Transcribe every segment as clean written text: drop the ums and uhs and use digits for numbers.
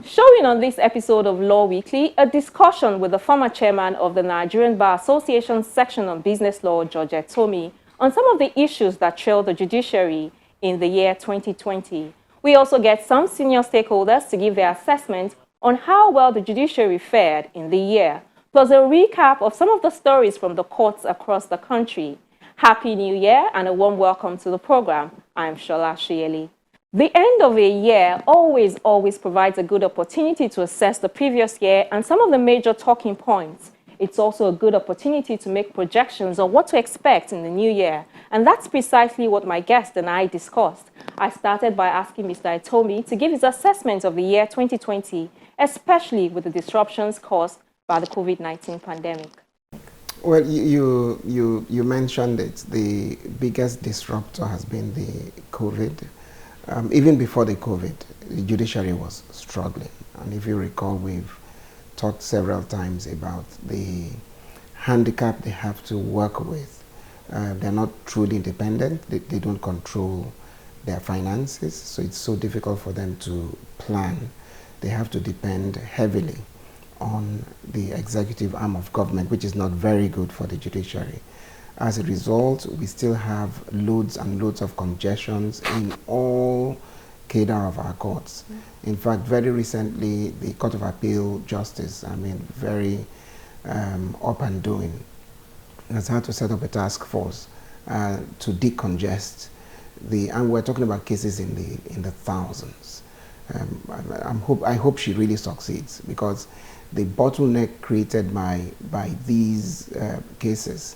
Showing on this episode of Law Weekly, a discussion with the former chairman of the Nigerian Bar Association section on business law, Judge Etomi, on some of the issues that trailed the judiciary in the year 2020. We also get some senior stakeholders to give their assessment on how well the judiciary fared in the year, plus a recap of some of the stories from the courts across the country. Happy New Year and a warm welcome to the program. I'm Shola Shieli. The end of a year always provides a good opportunity to assess the previous year and some of the major talking points. It's also a good opportunity to make projections on what to expect in the new year. And that's precisely what my guest and I discussed. I started by asking Mr. Etomi to give his assessment of the year 2020, especially with the disruptions caused by the COVID-19 pandemic. Well, you mentioned it. The biggest disruptor has been the COVID. Even before the COVID, the judiciary was struggling. And if you recall, we've talked several times about the handicap they have to work with. They're not truly independent. They don't control their finances, so it's so difficult for them to plan. They have to depend heavily on the executive arm of government, which is not very good for the judiciary. As a result, we still have loads and loads of congestions in all cadre of our courts. In fact, very recently, the Court of Appeal Justice, very up and doing, has had to set up a task force to decongest and we're talking about cases in the thousands. I hope she really succeeds, because the bottleneck created by these cases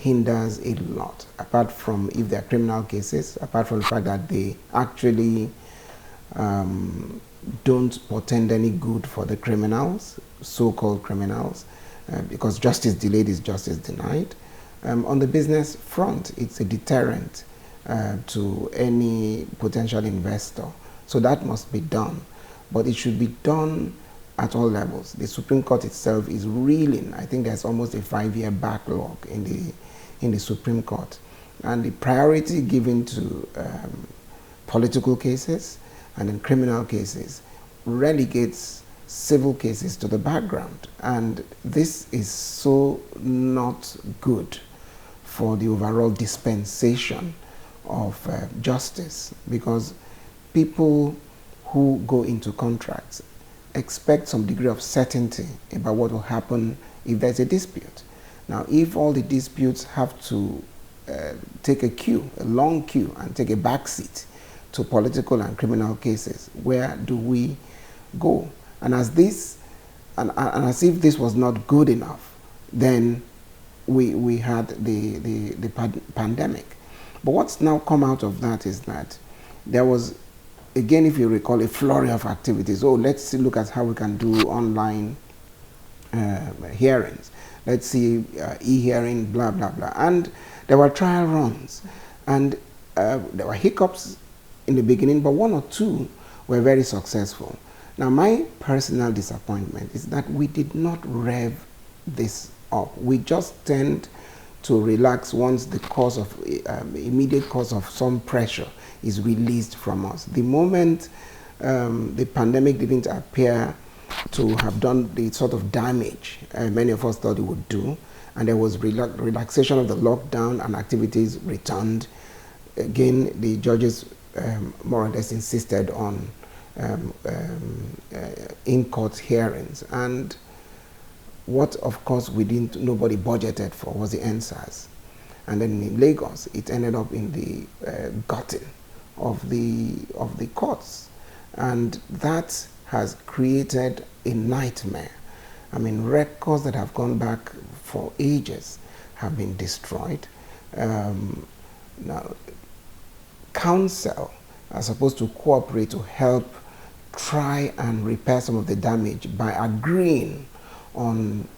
hinders a lot, apart from if they're criminal cases, apart from the fact that they actually don't portend any good for the criminals, so-called criminals, because justice delayed is justice denied. On the business front, it's a deterrent to any potential investor. So that must be done, but it should be done at all levels. The Supreme Court itself is reeling. I think there's almost a 5-year backlog in the Supreme Court. And the priority given to political cases and then criminal cases relegates civil cases to the background. And this is so not good for the overall dispensation of justice, because people who go into contracts expect some degree of certainty about what will happen if there's a dispute. Now, if all the disputes have to take a long queue, and take a back seat to political and criminal cases, where do we go? And as if this was not good enough, then we had the pandemic. But what's now come out of that is that there was, again, if you recall, a flurry of activities. Oh, let's look at how we can do online hearings. Let's see e-hearing, blah, blah, blah. And there were trial runs. And there were hiccups in the beginning, but 1 or 2 were very successful. Now, my personal disappointment is that we did not rev this up. We just tend to relax once the cause of immediate cause of some pressure is released from us. The moment the pandemic didn't appear to have done the sort of damage many of us thought it would do, and there was relaxation of the lockdown and activities returned, again, the judges more or less insisted on in-court hearings. And what, of course, nobody budgeted for was the NSAS. And then in Lagos, it ended up in the gutting of the courts. And that has created a nightmare. Records that have gone back for ages have been destroyed. Now, counsel are supposed to cooperate to help try and repair some of the damage by agreeing on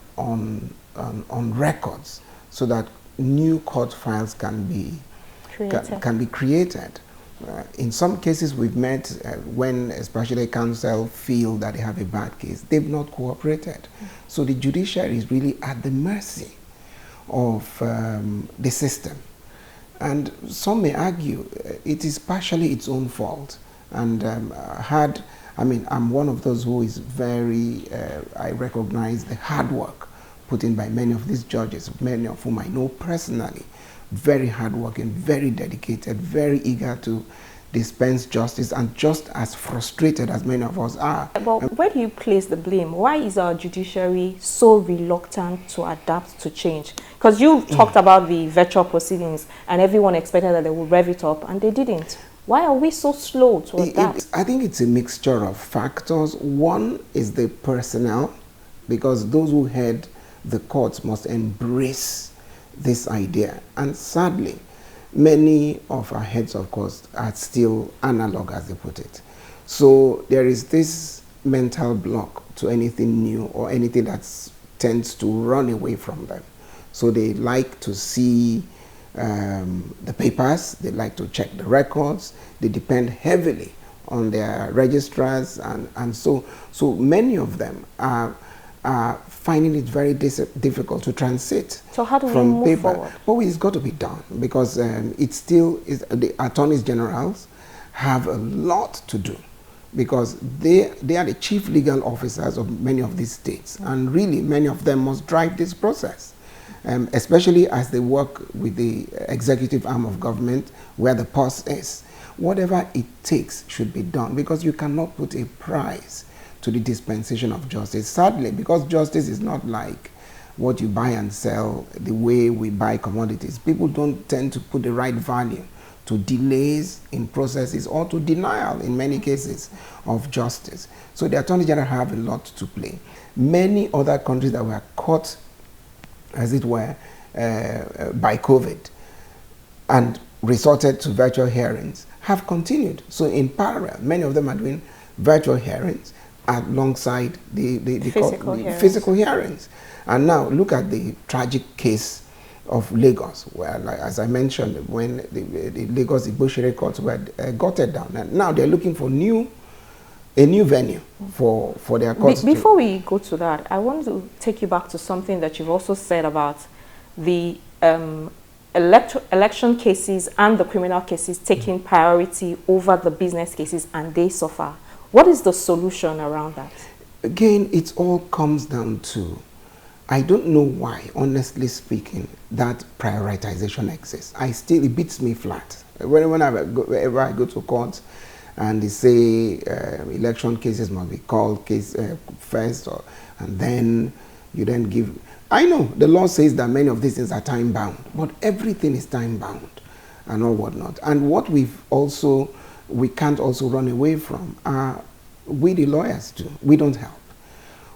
records, so that new court files can be created. In some cases we've met when especially counsel feel that they have a bad case, they've not cooperated. So the judiciary is really at the mercy of the system. And some may argue it is partially its own fault. And I'm one of those who is very, I recognize the hard work put in by many of these judges, many of whom I know personally, very hardworking, very dedicated, very eager to dispense justice, and just as frustrated as many of us are. But where do you place the blame? Why is our judiciary so reluctant to adapt to change? Because you talked about the virtual proceedings and everyone expected that they would rev it up, and they didn't. Why are we so slow to adapt? I think it's a mixture of factors. One is the personnel, because those who head the courts must embrace this idea. And sadly, many of our heads of courts are still analog, as they put it. So there is this mental block to anything new or anything that tends to run away from them. So they like to see the papers, they like to check the records, they depend heavily on their registrars, and so many of them are finding it very difficult to transit. So how do we from move paper forward? But it's got to be done, because it still is. The attorneys generals have a lot to do, because they are the chief legal officers of many of these states, and really many of them must drive this process, especially as they work with the executive arm of government, where the purse is. Whatever it takes should be done, because you cannot put a price to the dispensation of justice. Sadly, because justice is not like what you buy and sell the way we buy commodities. People don't tend to put the right value to delays in processes or to denial, in many cases, of justice. So the Attorney General have a lot to play. Many other countries that were caught, as it were, by COVID and resorted to virtual hearings have continued. So in parallel, many of them are doing virtual hearings alongside the physical hearings. And now look at the tragic case of Lagos, where, like, as I mentioned, when the Lagos judiciary courts were gutted down, and now they're looking for a new venue for their courts. Before we go to that, I want to take you back to something that you've also said about the election cases and the criminal cases taking priority over the business cases, and they suffer. What is the solution around that? Again, it all comes down to, I don't know why, honestly speaking, that prioritization exists. It beats me flat. Whenever I go to court and they say election cases must be called first, and then you then give. I know the law says that many of these things are time bound, but everything is time bound and all whatnot. And what we can't also run away from are we the lawyers too. We don't help.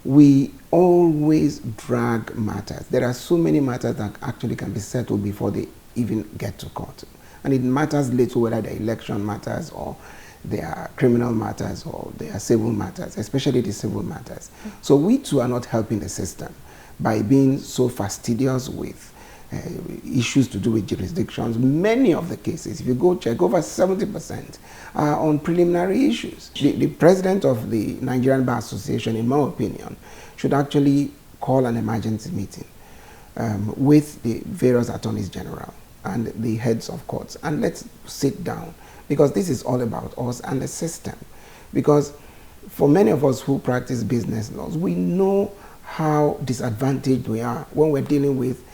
We always drag matters. There are so many matters that actually can be settled before they even get to court. And it matters little whether they're election matters or they are criminal matters or they are civil matters, especially the civil matters. So we too are not helping the system by being so fastidious with issues to do with jurisdictions. Many of the cases, if you go check, over 70% are on preliminary issues. The president of the Nigerian Bar Association, in my opinion, should actually call an emergency meeting with the various attorneys general and the heads of courts, and let's sit down, because this is all about us and the system. Because for many of us who practice business laws, we know how disadvantaged we are when we're dealing with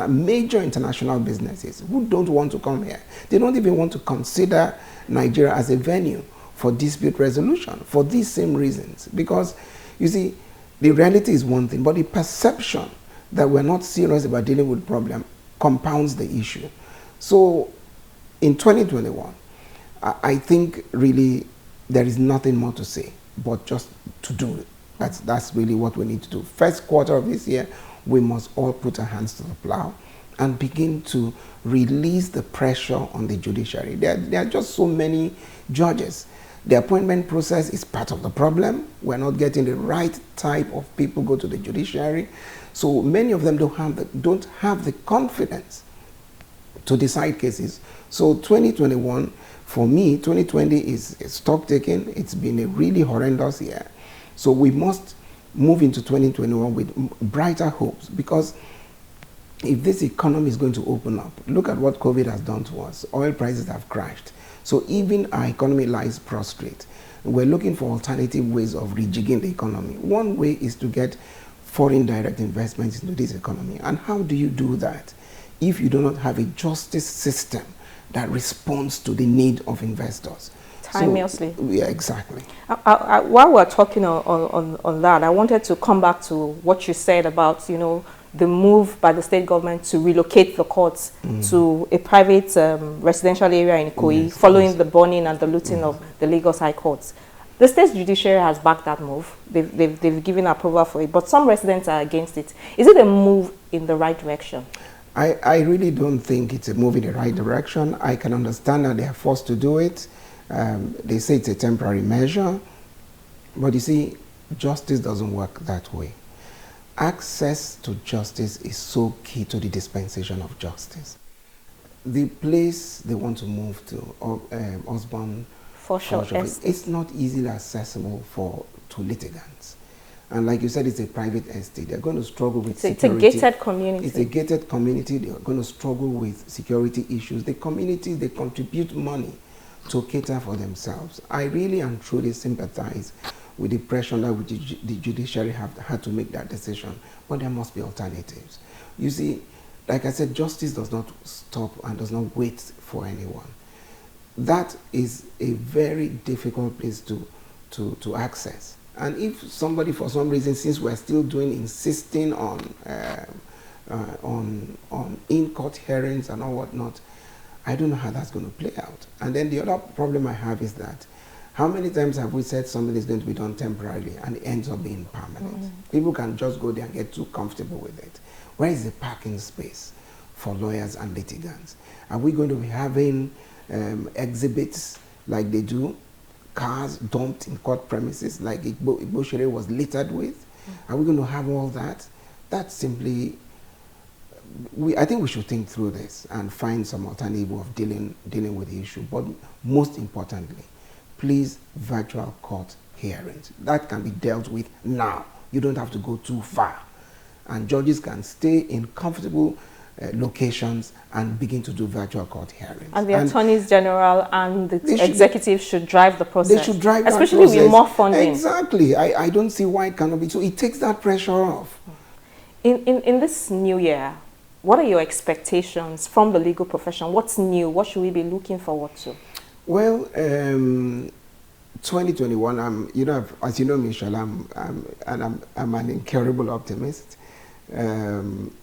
major international businesses who don't want to come here. They don't even want to consider Nigeria as a venue for dispute resolution for these same reasons. Because, you see, the reality is one thing, but the perception that we're not serious about dealing with problem compounds the issue. So in 2021, I think really there is nothing more to say but just to do it. That's really what we need to do. First quarter of this year, we must all put our hands to the plow and begin to release the pressure on the judiciary. There are just so many judges. The appointment process is part of the problem. We're not getting the right type of people go to the judiciary. So many of them don't have the confidence to decide cases. So 2021, for me, 2020 is stock taking. It's been a really horrendous year. So we must move into 2021 with brighter hopes, because if this economy is going to open up, look at what COVID has done to us. Oil prices have crashed. So even our economy lies prostrate. We're looking for alternative ways of rejigging the economy. One way is to get foreign direct investments into this economy. And how do you do that if you do not have a justice system that responds to the need of investors? Timelessly. So, yeah, exactly. While we're talking on that, I wanted to come back to what you said about, you know, the move by the state government to relocate the courts to a private residential area in Ikoyi, following the burning and the looting of the Lagos High Courts. The state judiciary has backed that move. They've given approval for it, but some residents are against it. Is it a move in the right direction? I really don't think it's a move in the right direction. I can understand that they are forced to do it. They say it's a temporary measure, but you see, justice doesn't work that way. Access to justice is so key to the dispensation of justice. The place they want to move to, Osborne, it's not easily accessible to litigants. And like you said, it's a private estate. They're going to struggle with security. It's a gated community. It's a gated community. They're going to struggle with security issues. The communities, they contribute money to cater for themselves. I really and truly sympathize with the pressure that the judiciary have had to make that decision. But there must be alternatives. You see, like I said, justice does not stop and does not wait for anyone. That is a very difficult place to access. And if somebody, for some reason, since we're still insisting on in-court hearings and all whatnot, I don't know how that's going to play out. And then the other problem I have is that how many times have we said something is going to be done temporarily and it ends up being permanent? People can just go there and get too comfortable with it. Where is the parking space for lawyers and litigants? Are we going to be having exhibits like they do, cars dumped in court premises like Etomi was littered with? Are we going to have all that? That's simply, I think we should think through this and find some alternative of dealing with the issue. But most importantly, please, virtual court hearings. That can be dealt with now. You don't have to go too far. And judges can stay in comfortable locations and begin to do virtual court hearings. And the attorneys general and the executive should drive the process. They should drive that process. Especially with more funding. Exactly. I don't see why it cannot be. So it takes that pressure off. In this new year, what are your expectations from the legal profession? What's new? What should we be looking forward to? Well, 2021, you know, as you know, Michelle, I'm an incurable optimist.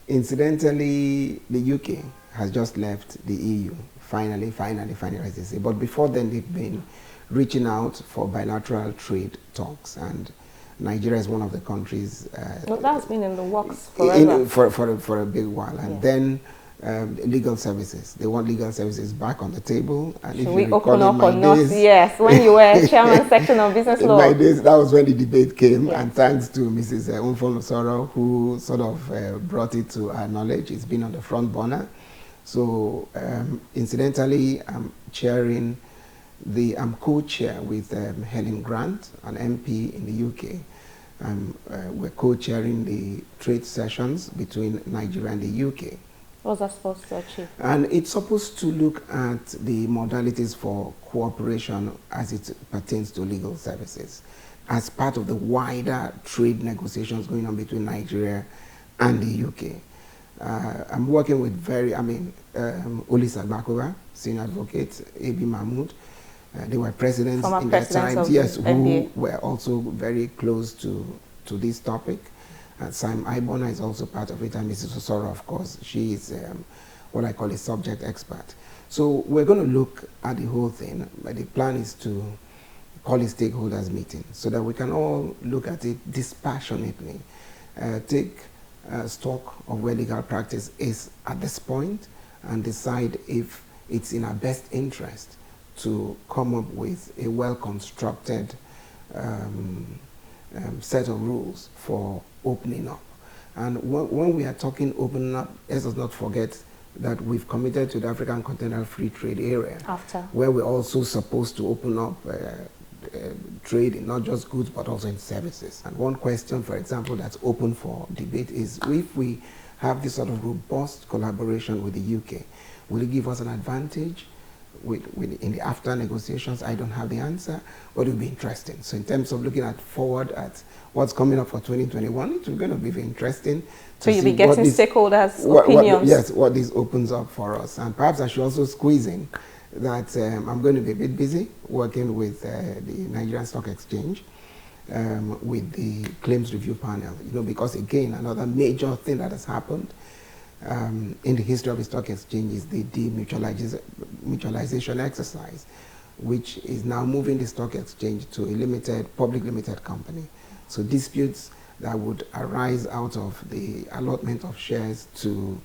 Incidentally, the UK has just left the EU, finally, as they say. But before then, they've been reaching out for bilateral trade talks, and Nigeria is one of the countries. That's been in the works forever. For a big while, and then legal services. They want legal services back on the table. And should we open up on us? Yes, when you were chairman section of business law. In my days, that was when the debate came, and thanks to Mrs. Unfonosoro, who sort of brought it to our knowledge. It's been on the front burner. So, incidentally, I'm co-chair with Helen Grant, an MP in the UK. We're co-chairing the trade sessions between Nigeria and the UK. What's that supposed to achieve? And it's supposed to look at the modalities for cooperation as it pertains to legal services as part of the wider trade negotiations going on between Nigeria and the UK. I'm working with Olisa Bakova, senior advocate, A.B. Mahmoud. They were presidents in their times, yes, who were also very close to this topic. Sam Ibona is also part of it, and Mrs. Osoro, of course. She is what I call a subject expert. So we're going to look at the whole thing. But the plan is to call a stakeholders meeting so that we can all look at it dispassionately, take stock of where legal practice is at this point, and decide if it's in our best interest to come up with a well-constructed set of rules for opening up. And when we are talking opening up, let us not forget that we've committed to the African Continental Free Trade Area, where we're also supposed to open up trade in not just goods but also in services. And one question, for example, that's open for debate is if we have this sort of robust collaboration with the UK? Will it give us an advantage in the after negotiations? I don't have the answer, but it will be interesting. So in terms of looking forward at what's coming up for 2021, it's going to be very interesting. So you'll be getting stakeholders' opinions. Yes, what this opens up for us. And perhaps I should also squeeze in that I'm going to be a bit busy working with the Nigerian Stock Exchange with the claims review panel, because again, another major thing that has happened in the history of the stock exchange is the demutualization exercise, which is now moving the stock exchange to a public limited company. So disputes that would arise out of the allotment of shares to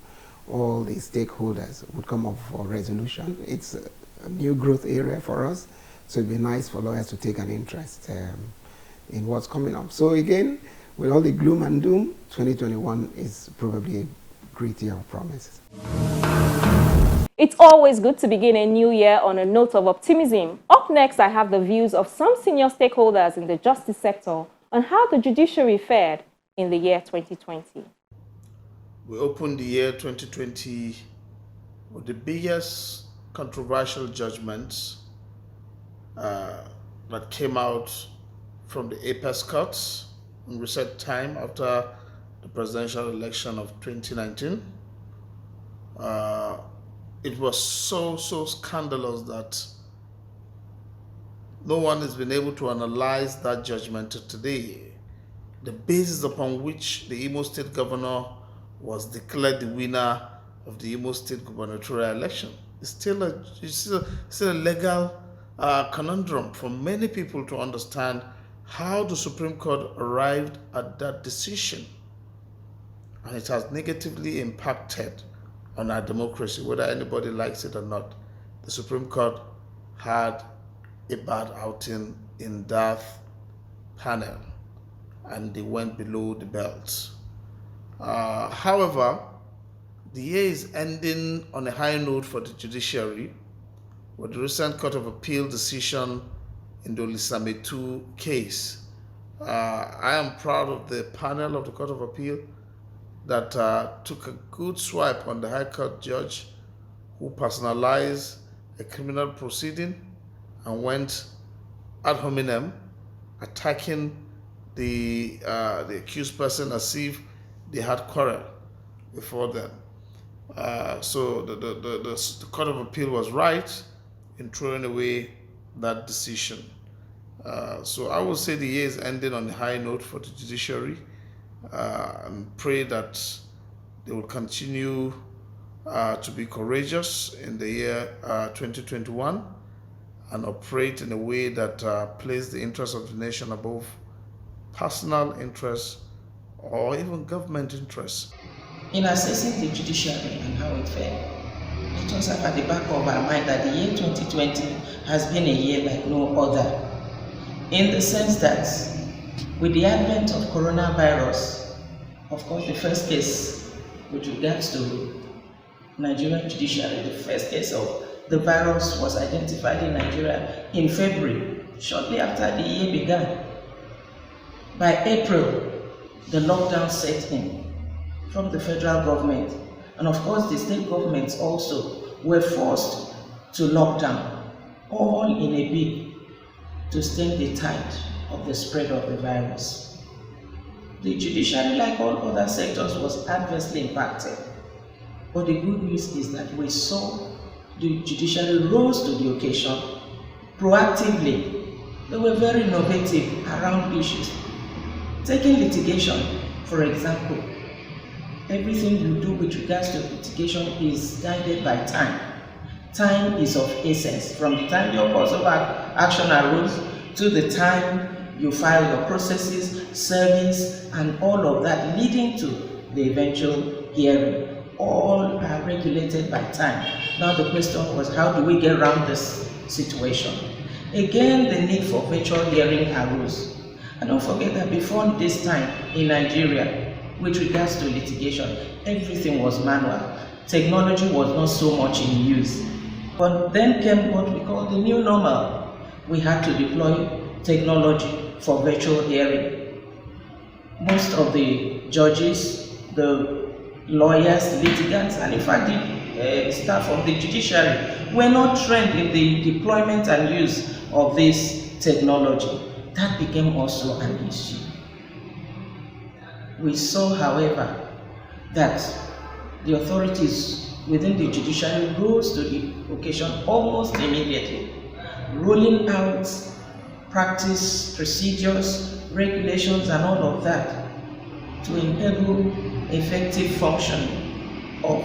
all the stakeholders would come up for resolution. It's a new growth area for us, so it'd be nice for lawyers to take an interest in what's coming up. So again, with all the gloom and doom, 2021 is probably a great year of promises. It's always good to begin a new year on a note of optimism. Up next, I have the views of some senior stakeholders in the justice sector on how the judiciary fared in the year 2020. We opened the year 2020 with the biggest controversial judgments that came out from the apex courts in recent time after the presidential election of 2019. It was so scandalous that no one has been able to analyze that judgment to today. The basis upon which the Imo State governor was declared the winner of the Imo State gubernatorial election is still a legal conundrum for many people to understand how the Supreme Court arrived at that decision. And it has negatively impacted on our democracy, whether anybody likes it or not. The Supreme Court had a bad outing in that panel, and they went below the belt. However, the year is ending on a high note for the judiciary with the recent Court of Appeal decision in the Olisame 2 case. I am proud of the panel of the Court of Appeal that took a good swipe on the High Court judge who personalized a criminal proceeding and went ad hominem, attacking the accused person as if they had quarrel before them. So the Court of Appeal was right in throwing away that decision. So I would say the year is ending on a high note for the judiciary, and pray that they will continue to be courageous in the year 2021 and operate in a way that places the interests of the nation above personal interests or even government interests. In assessing the judiciary and how it fared, let us have at the back of our mind that the year 2020 has been a year like no other, in the sense that with the advent of coronavirus, of course the first case with regards to Nigerian judiciary, the first case of the virus was identified in Nigeria in February, shortly after the year began. By April, the lockdown set in from the federal government, and of course the state governments also were forced to lock down, all in a bid to stem the tide of the spread of the virus. The judiciary, like all other sectors, was adversely impacted. But the good news is that we saw the judiciary rose to the occasion proactively. They were very innovative around issues. Taking litigation, for example, everything you do with regards to litigation is guided by time. Time is of essence. From the time your cause of action arose to the time you file your processes, service, and all of that leading to the eventual hearing. All are regulated by time. Now the question was, how do we get around this situation? Again, the need for virtual hearing arose. And don't forget that before this time in Nigeria, with regards to litigation, everything was manual. Technology was not so much in use. But then came what we call the new normal. We had to deploy technology for virtual hearing. Most of the judges, the lawyers, litigants, and in fact the staff of the judiciary were not trained in the deployment and use of this technology. That became also an issue. We saw, however, that the authorities within the judiciary rose to the occasion almost immediately, rolling out practice, procedures, regulations, and all of that to enable effective functioning of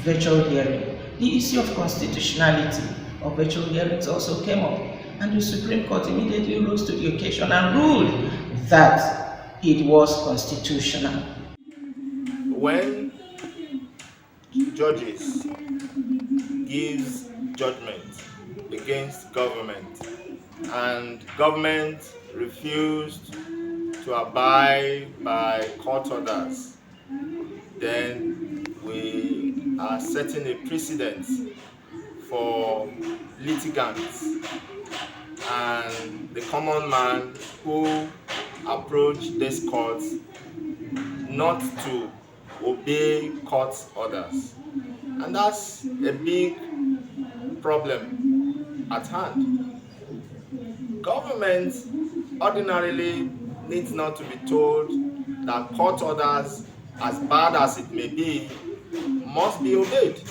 virtual hearing. The issue of constitutionality of virtual hearings also came up, and the Supreme Court immediately rose to the occasion and ruled that it was constitutional. When judges gives judgment against government and government refused to abide by court orders, then we are setting a precedent for litigants and the common man who approach this court not to obey court orders. And that's a big problem at hand. Government ordinarily needs not to be told that court orders, as bad as it may be, must be obeyed.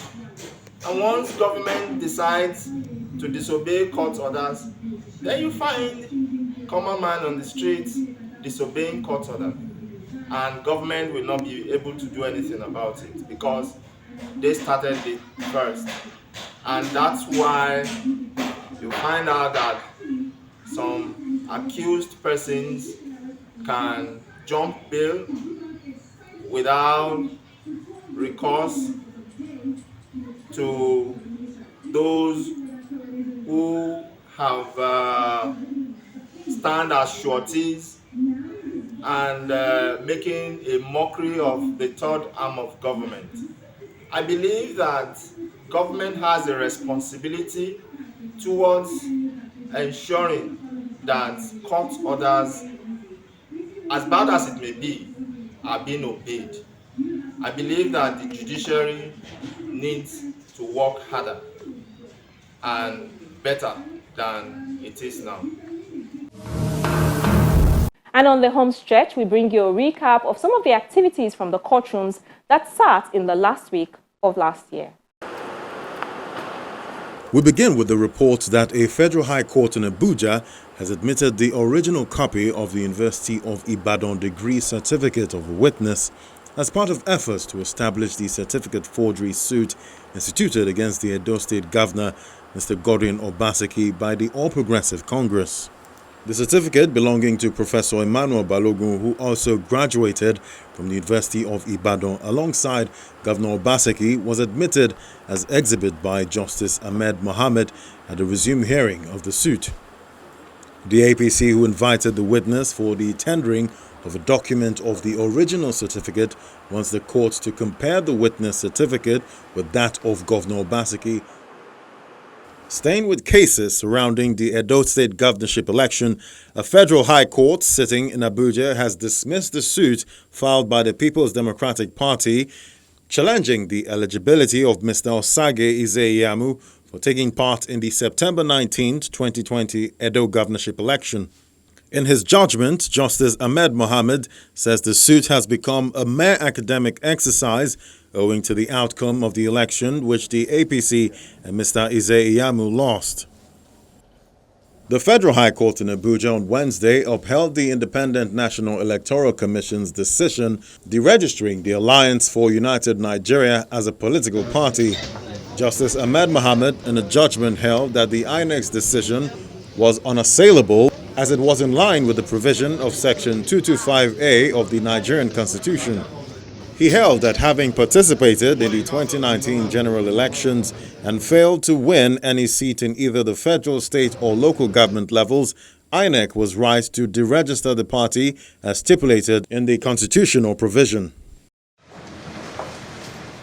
And once government decides to disobey court orders, then you find common man on the streets disobeying court order. And government will not be able to do anything about it because they started it first. And that's why you find out that some accused persons can jump bail without recourse to those who have stand as sureties and making a mockery of the third arm of government. I believe that government has a responsibility towards ensuring that court orders, as bad as it may be, are being obeyed. I believe that the judiciary needs to work harder and better than it is now. And on the home stretch, we bring you a recap of some of the activities from the courtrooms that sat in the last week of last year. We begin with the report that a federal high court in Abuja has admitted the original copy of the University of Ibadan degree certificate of a witness as part of efforts to establish the certificate forgery suit instituted against the Edo State Governor, Mr. Godwin Obaseki, by the All Progressive Congress. The certificate, belonging to Professor Emmanuel Balogun, who also graduated from the University of Ibadan alongside Governor Obaseki, was admitted as exhibit by Justice Ahmed Mohammed at the resumed hearing of the suit. The APC, who invited the witness for the tendering of a document of the original certificate, wants the court to compare the witness certificate with that of Governor Obaseki. Staying with cases surrounding the Edo State governorship election, a federal high court sitting in Abuja has dismissed the suit filed by the People's Democratic Party challenging the eligibility of Mr. Osage Ize-Iyamu for taking part in the September 19, 2020 Edo governorship election. In his judgment, Justice Ahmed Mohammed says the suit has become a mere academic exercise owing to the outcome of the election, which the APC and Mr. Ize-Iyamu lost. The Federal High Court in Abuja on Wednesday upheld the Independent National Electoral Commission's decision deregistering the Alliance for United Nigeria as a political party. Justice Ahmed Mohammed, in a judgment, held that the INEC's decision was unassailable as it was in line with the provision of Section 225A of the Nigerian Constitution. He held that having participated in the 2019 general elections and failed to win any seat in either the federal, state, or local government levels, INEC was right to deregister the party as stipulated in the constitutional provision.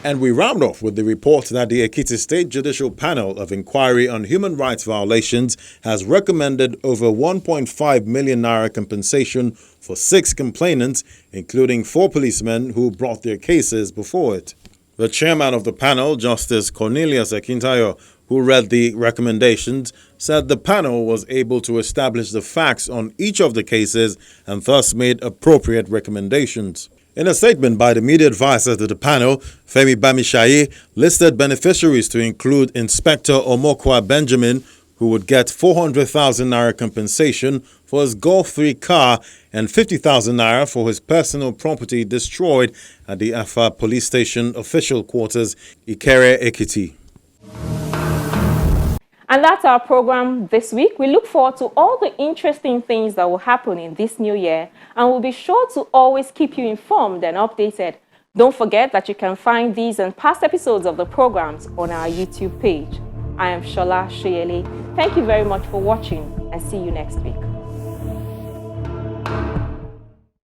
And we round off with the report that the Ekiti State Judicial Panel of Inquiry on Human Rights Violations has recommended over 1.5 million naira compensation for 6 complainants, including 4 policemen who brought their cases before it. The chairman of the panel, Justice Cornelius Akintayo, who read the recommendations, said the panel was able to establish the facts on each of the cases and thus made appropriate recommendations. In a statement by the media advisor to the panel, Femi Bamishaye listed beneficiaries to include Inspector Omokwa Benjamin, who would get 400,000 naira compensation for his Golf 3 car and 50,000 naira for his personal property destroyed at the Afa police station official quarters, Ikere, Ekiti. And that's our program this week. We look forward to all the interesting things that will happen in this new year, and we'll be sure to always keep you informed and updated. Don't forget that you can find these and past episodes of the programs on our YouTube page. I am Shola Shoyele. Thank you very much for watching, and see you next week.